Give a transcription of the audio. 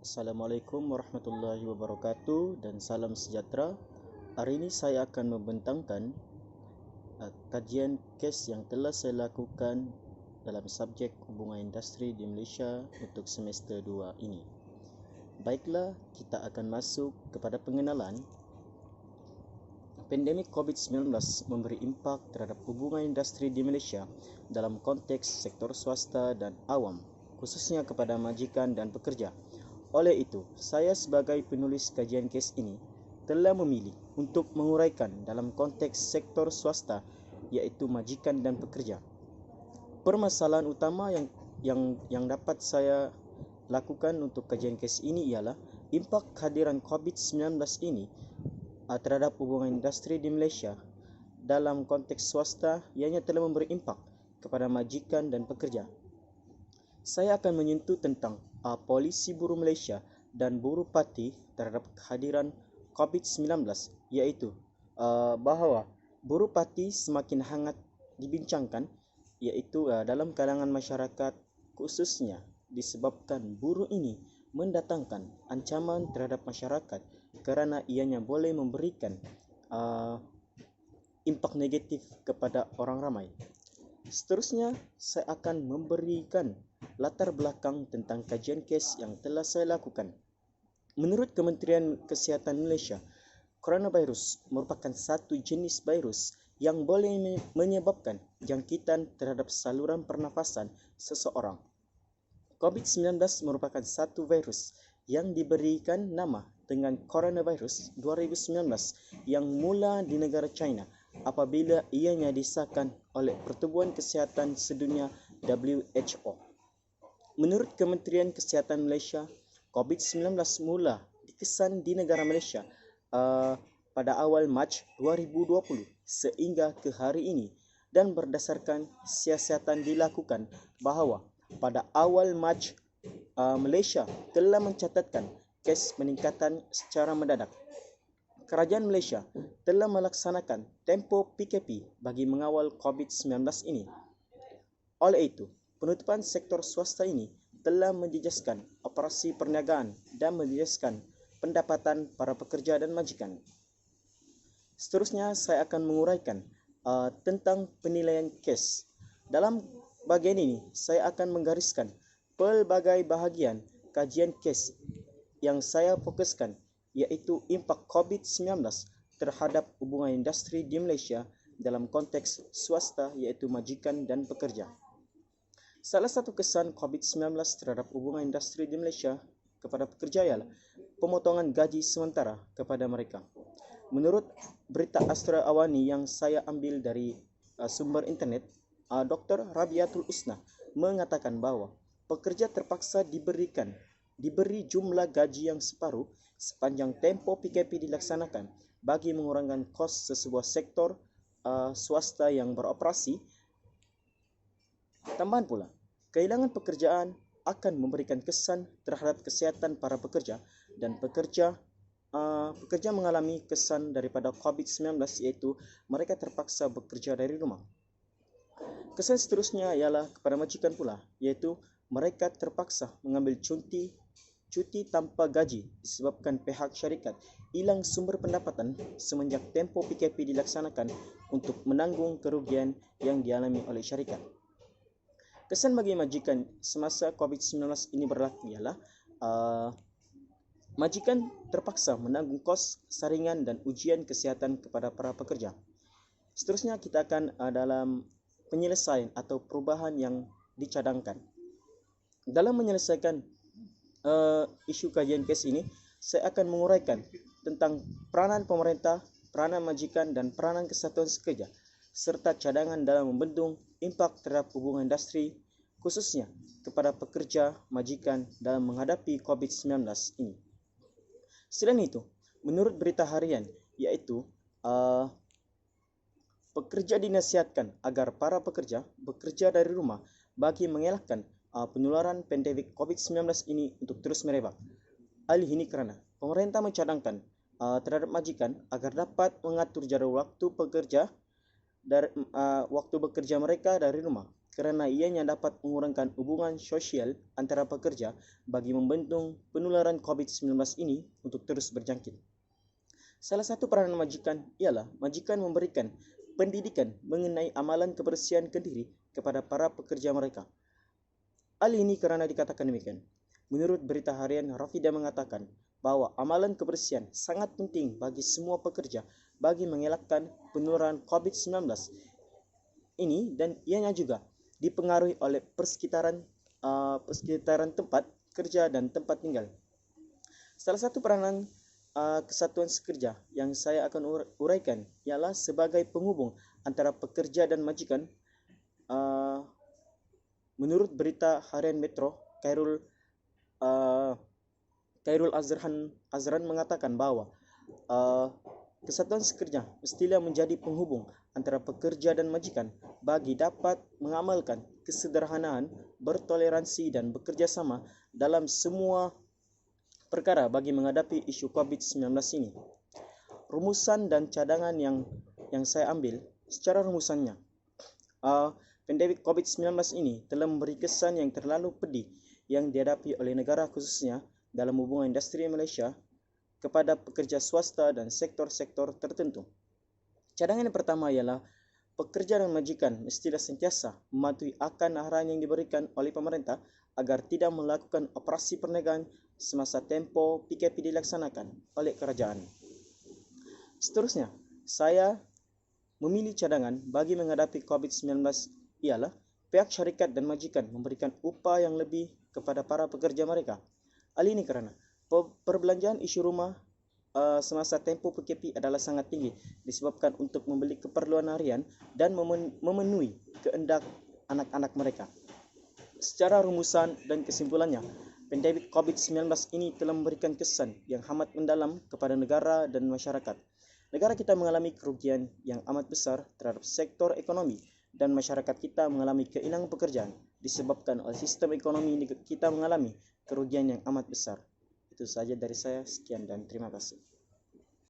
Assalamualaikum warahmatullahi wabarakatuh dan salam sejahtera. Hari ini saya akan membentangkan kajian kes yang telah saya lakukan dalam subjek hubungan industri di Malaysia untuk semester 2 ini. Baiklah, kita akan masuk kepada pengenalan. Pandemik COVID-19 memberi impak terhadap hubungan industri di Malaysia dalam konteks sektor swasta dan awam, khususnya kepada majikan dan pekerja. Oleh itu, saya sebagai penulis kajian kes ini telah memilih untuk menguraikan dalam konteks sektor swasta, iaitu majikan dan pekerja. Permasalahan utama yang dapat saya lakukan untuk kajian kes ini ialah impak kehadiran COVID-19 ini terhadap hubungan industri di Malaysia dalam konteks swasta, ianya telah memberi impak kepada majikan dan pekerja. Saya akan menyentuh tentang polisi buruh Malaysia dan buruh parti terhadap kehadiran COVID-19, iaitu bahawa buruh parti semakin hangat dibincangkan, iaitu dalam kalangan masyarakat, khususnya disebabkan buruh ini mendatangkan ancaman terhadap masyarakat kerana ianya boleh memberikan impak negatif kepada orang ramai. Seterusnya, saya akan memberikan latar belakang tentang kajian kes yang telah saya lakukan. Menurut Kementerian Kesihatan Malaysia, coronavirus merupakan satu jenis virus yang boleh menyebabkan jangkitan terhadap saluran pernafasan seseorang. COVID-19 merupakan satu virus yang diberikan nama dengan coronavirus 2019 yang mula di negara China apabila ianya disahkan oleh Pertubuhan Kesihatan Sedunia WHO. Menurut Kementerian Kesihatan Malaysia, COVID-19 mula dikesan di negara Malaysia pada awal Mac 2020 sehingga ke hari ini, dan berdasarkan siasatan dilakukan bahawa pada awal Mac Malaysia telah mencatatkan kes peningkatan secara mendadak. Kerajaan Malaysia telah melaksanakan tempoh PKP bagi mengawal COVID-19 ini. Oleh itu, penutupan sektor swasta ini telah menjejaskan operasi perniagaan dan menjejaskan pendapatan para pekerja dan majikan. Seterusnya, saya akan menguraikan tentang penilaian kes. Dalam bahagian ini, saya akan menggariskan pelbagai bahagian kajian kes yang saya fokuskan, iaitu impak COVID-19 terhadap hubungan industri di Malaysia dalam konteks swasta, iaitu majikan dan pekerja. Salah satu kesan COVID-19 terhadap hubungan industri di Malaysia kepada pekerja ialah pemotongan gaji sementara kepada mereka. Menurut berita Astra Awani yang saya ambil dari sumber internet, Dr. Rabiatul Usna mengatakan bahawa pekerja terpaksa diberi jumlah gaji yang separuh sepanjang tempoh PKP dilaksanakan bagi mengurangkan kos sesebuah sektor swasta yang beroperasi. Tambahan pula, kehilangan pekerjaan akan memberikan kesan terhadap kesihatan para pekerja, dan pekerja mengalami kesan daripada COVID-19, iaitu mereka terpaksa bekerja dari rumah. Kesan seterusnya ialah kepada majikan pula, iaitu mereka terpaksa mengambil cuti tanpa gaji disebabkan pihak syarikat hilang sumber pendapatan semenjak tempoh PKP dilaksanakan untuk menanggung kerugian yang dialami oleh syarikat. Kesan bagi majikan semasa COVID-19 ini berlaku ialah majikan terpaksa menanggung kos saringan dan ujian kesihatan kepada para pekerja. Seterusnya, kita akan dalam penyelesaian atau perubahan yang dicadangkan. Dalam menyelesaikan isu kajian kes ini, saya akan menguraikan tentang peranan pemerintah, peranan majikan dan peranan kesatuan sekerja, serta cadangan dalam membendung impak terhadap hubungan industri, khususnya kepada pekerja majikan dalam menghadapi COVID-19 ini. Selain itu, menurut berita harian, iaitu pekerja dinasihatkan agar para pekerja bekerja dari rumah bagi mengelakkan penularan pandemik COVID-19 ini untuk terus merebak. Hal ini kerana pemerintah mencadangkan terhadap majikan agar dapat mengatur jadual waktu bekerja mereka dari rumah kerana ianya dapat mengurangkan hubungan sosial antara pekerja bagi membendung penularan COVID-19 ini untuk terus berjangkit. Salah satu peranan majikan ialah majikan memberikan pendidikan mengenai amalan kebersihan kediri kepada para pekerja mereka. Hal ini kerana dikatakan demikian. Menurut berita harian, Rafida mengatakan bahawa amalan kebersihan sangat penting bagi semua pekerja bagi mengelakkan penularan COVID-19 ini, dan ianya juga dipengaruhi oleh persekitaran tempat kerja dan tempat tinggal. Salah satu peranan kesatuan sekerja yang saya akan uraikan ialah sebagai penghubung antara pekerja dan majikan. Menurut berita harian Metro, Khairul Azran mengatakan bahawa kesatuan sekerja mestilah menjadi penghubung antara pekerja dan majikan bagi dapat mengamalkan kesederhanaan, bertoleransi dan bekerja sama dalam semua perkara bagi menghadapi isu COVID-19 ini. Rumusan dan cadangan yang saya ambil, secara rumusannya, pandemik COVID-19 ini telah memberi kesan yang terlalu pedih yang dihadapi oleh negara, khususnya dalam hubungan industri Malaysia kepada pekerja swasta dan sektor-sektor tertentu. Cadangan yang pertama ialah pekerja dan majikan mestilah sentiasa mematuhi akan arahan yang diberikan oleh pemerintah agar tidak melakukan operasi perniagaan semasa tempoh PKP dilaksanakan oleh kerajaan. Seterusnya, saya memilih cadangan bagi menghadapi COVID-19 ialah pihak syarikat dan majikan memberikan upah yang lebih kepada para pekerja mereka. Hal ini kerana perbelanjaan isu rumah semasa tempoh PKP adalah sangat tinggi disebabkan untuk membeli keperluan harian dan memenuhi kehendak anak-anak mereka. Secara rumusan dan kesimpulannya, pandemik COVID-19 ini telah memberikan kesan yang amat mendalam kepada negara dan masyarakat. Negara kita mengalami kerugian yang amat besar terhadap sektor ekonomi dan masyarakat kita mengalami kehilangan pekerjaan disebabkan oleh sistem ekonomi kita mengalami kerugian yang amat besar. Itu saja dari saya. Sekian dan terima kasih.